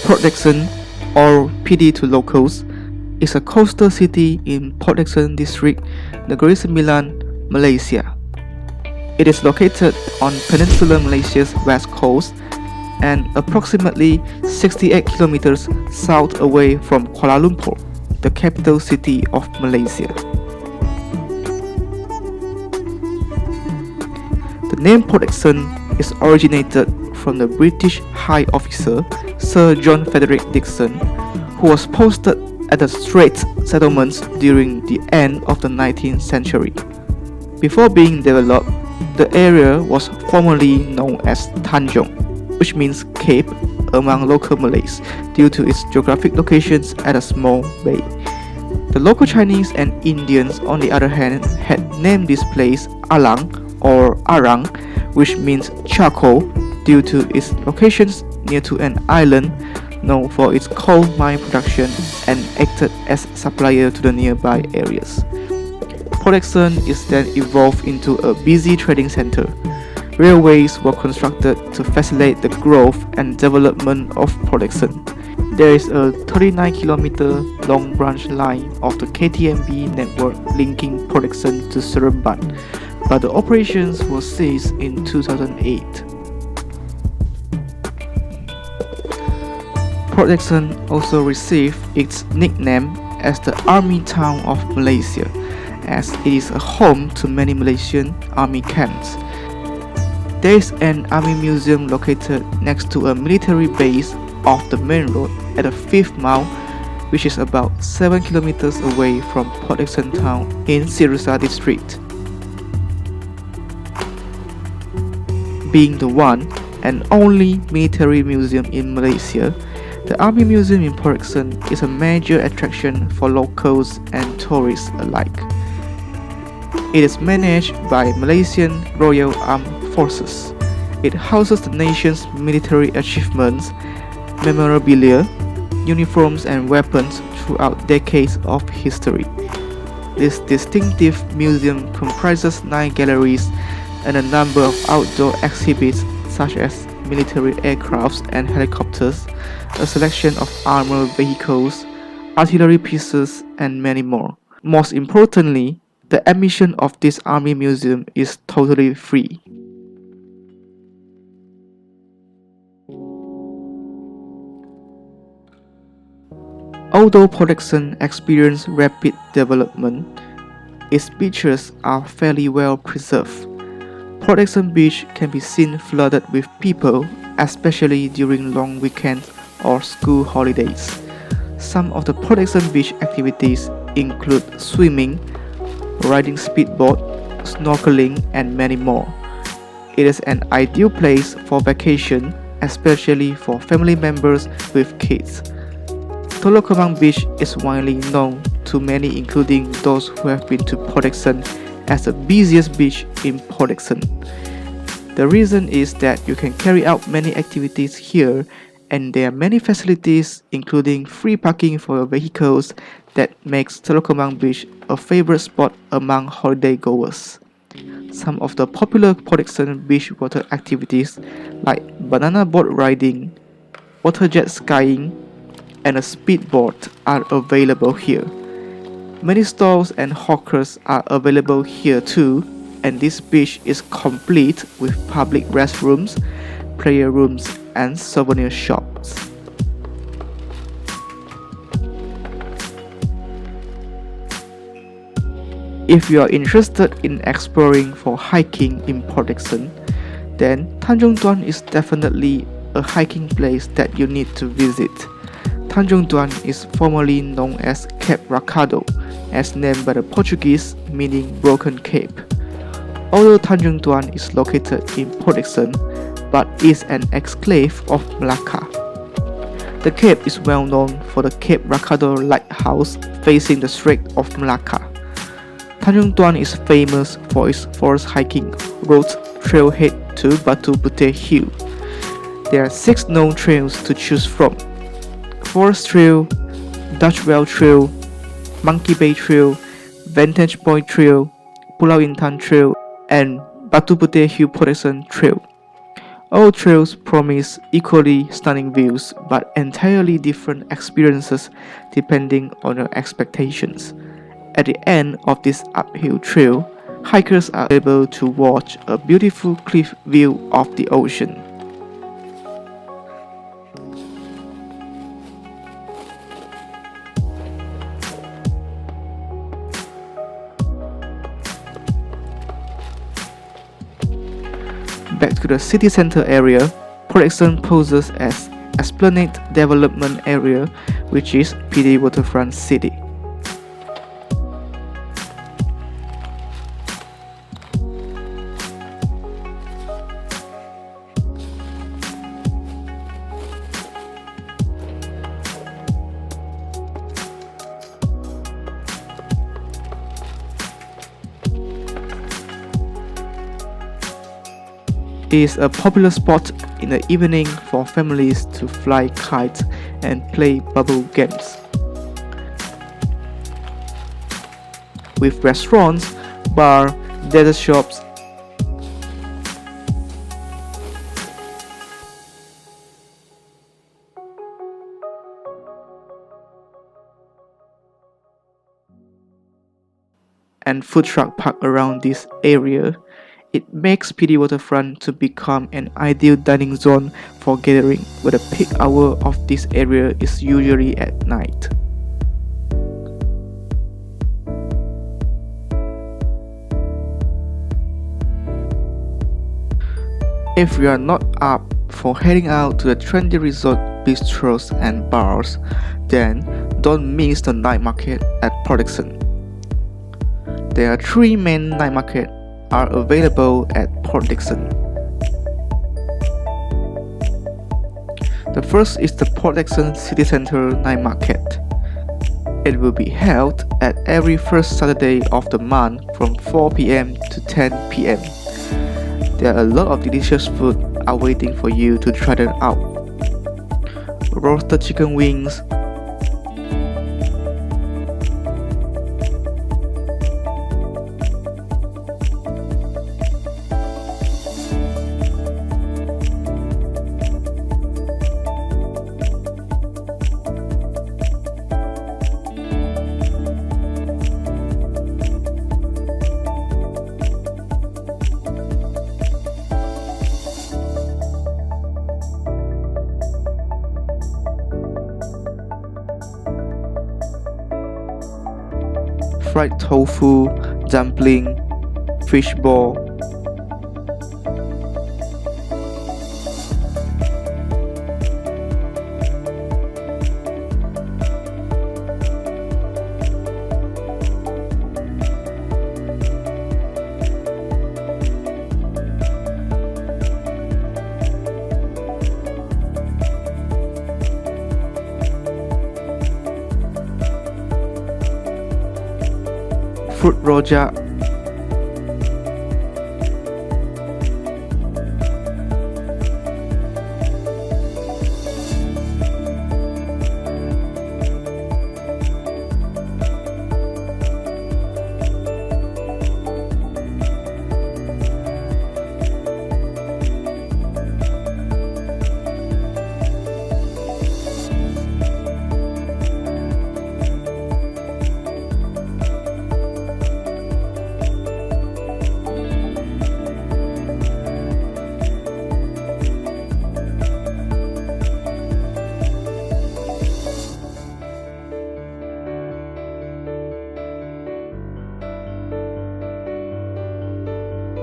Port Dickson, or PD to locals, is a coastal city in Port Dickson district, Negeri Sembilan, Malaysia. It is located on Peninsular Malaysia's west coast and approximately 68 kilometers south away from Kuala Lumpur, the capital city of Malaysia. The name Port Dickson is originated from the British High Officer Sir John Frederick Dickson, who was posted at the Straits settlements during the end of the 19th century. Before being developed, the area was formerly known as Tanjung, which means cape among local Malays due to its geographic locations at a small bay. The local Chinese and Indians, on the other hand, had named this place Alang or Arang, which means charcoal, due to its locations near to an island known for its coal mine production and acted as supplier to the nearby areas. Port Dickson is then evolved into a busy trading center. Railways were constructed to facilitate the growth and development of Port Dickson. There is a 39-kilometer long branch line of the KTMB network linking Port Dickson to Seremban, but the operations were ceased in 2008. Port Dickson also received its nickname as the Army Town of Malaysia, as it is a home to many Malaysian army camps. There is an army museum located next to a military base off the main road at the 5th mile, which is about 7 kilometers away from Port Dickson town in Sirasa district. Being the one and only military museum in Malaysia, the Army Museum in Port Dickson is a major attraction for locals and tourists alike. It is managed by Malaysian Royal Armed Forces. It houses the nation's military achievements, memorabilia, uniforms and weapons throughout decades of history. This distinctive museum comprises 9 galleries and a number of outdoor exhibits such as military aircrafts and helicopters, a selection of armored vehicles, artillery pieces, and many more. Most importantly, the admission of this army museum is totally free. Although Port Dickson experienced rapid development, its beaches are fairly well preserved. Port Dickson Beach can be seen flooded with people, especially during long weekends or school holidays. Some of the Port Dickson Beach activities include swimming, riding speedboat, snorkeling, and many more. It is an ideal place for vacation, especially for family members with kids. Telok Kemang Beach is widely known to many, including those who have been to Port Dickson, as the busiest beach in Port Dickson. The reason is that you can carry out many activities here, and there are many facilities including free parking for your vehicles that makes Telok Kemang Beach a favorite spot among holiday goers. Some of the popular Port Dickson beach water activities like banana boat riding, water jet skiing, and a speedboat are available here. Many stalls and hawkers are available here too, and this beach is complete with public restrooms, prayer rooms, and souvenir shops. If you are interested in exploring for hiking in Port Dickson, then Tanjung Tuan is definitely a hiking place that you need to visit. Tanjung Tuan is formerly known as Cape Racado, as named by the Portuguese, meaning broken cape. Although Tanjung Tuan is located in Port Dickson, but is an exclave of Malacca. The cape is well known for the Cape Racado lighthouse facing the Strait of Malacca. Tanjung Tuan is famous for its forest hiking route trailhead to Batu Putih Hill. There are 6 known trails to choose from: Forest Trail, Dutch Well Trail, Monkey Bay Trail, Vantage Point Trail, Pulau Intan Trail, and Batu Putih Hill Port Dickson Trail. All trails promise equally stunning views, but entirely different experiences depending on your expectations. At the end of this uphill trail, hikers are able to watch a beautiful cliff view of the ocean. Back to the city center area, Port Dickson poses as Esplanade Development Area, which is PD Waterfront City. It is a popular spot in the evening for families to fly kites and play bubble games. With restaurants, bar, dessert shops, and food truck park around this area, it makes PD Waterfront to become an ideal dining zone for gathering, where the peak hour of this area is usually at night. If you are not up for heading out to the trendy resort bistros and bars, then don't miss the night market at Port Dickson. There are 3 main night markets are available at Port Dickson. The first is the Port Dickson City Centre Night Market. It will be held at every first Saturday of the month from 4 p.m. to 10 p.m. There are a lot of delicious food are waiting for you to try them out. Roasted chicken wings, fried tofu, dumpling, fish ball. Fruit rojak,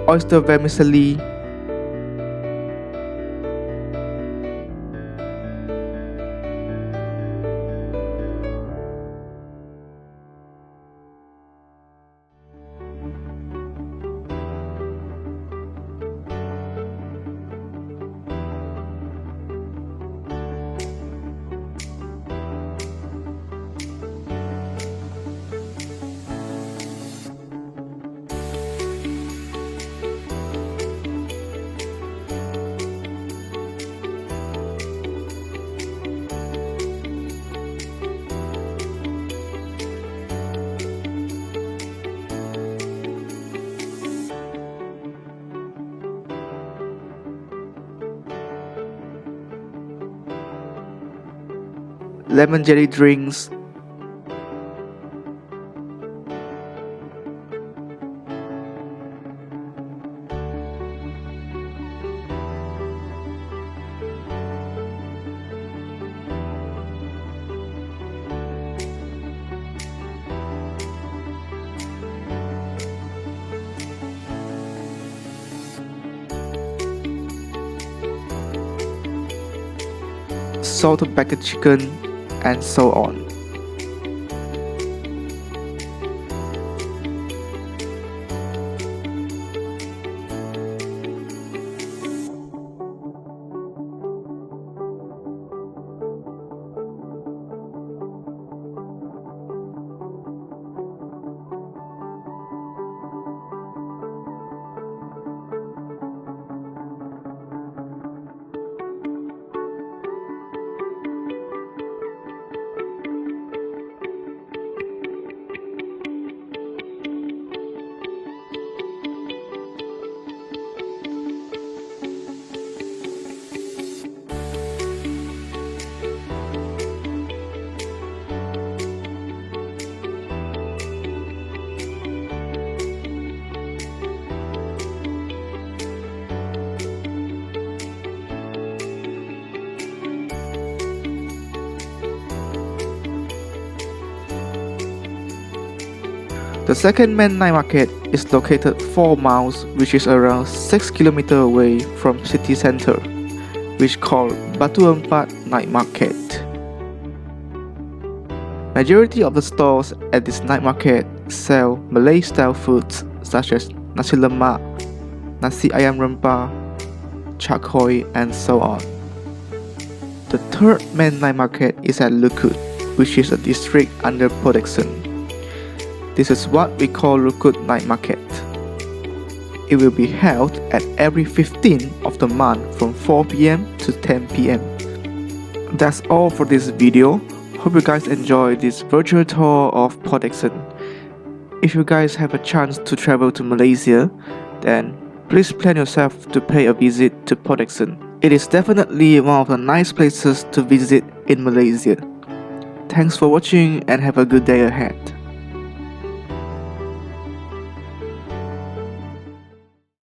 oyster vermicelli, lemon jelly drinks, salted baked chicken, and so on. The second main night market is located 4 miles, which is around 6 km away from city center, which called Batu Empat Night Market. Majority of the stores at this night market sell Malay style foods such as nasi lemak, nasi ayam rempah, chakoi, and so on. The third main night market is at Lukut, which is a district under Port Dickson. This is what we call Lukut Night Market. It will be held at every 15th of the month from 4 p.m. to 10 p.m. That's all for this video. Hope you guys enjoyed this virtual tour of Port Dickson. If you guys have a chance to travel to Malaysia, then please plan yourself to pay a visit to Port Dickson. It is definitely one of the nice places to visit in Malaysia. Thanks for watching and have a good day ahead.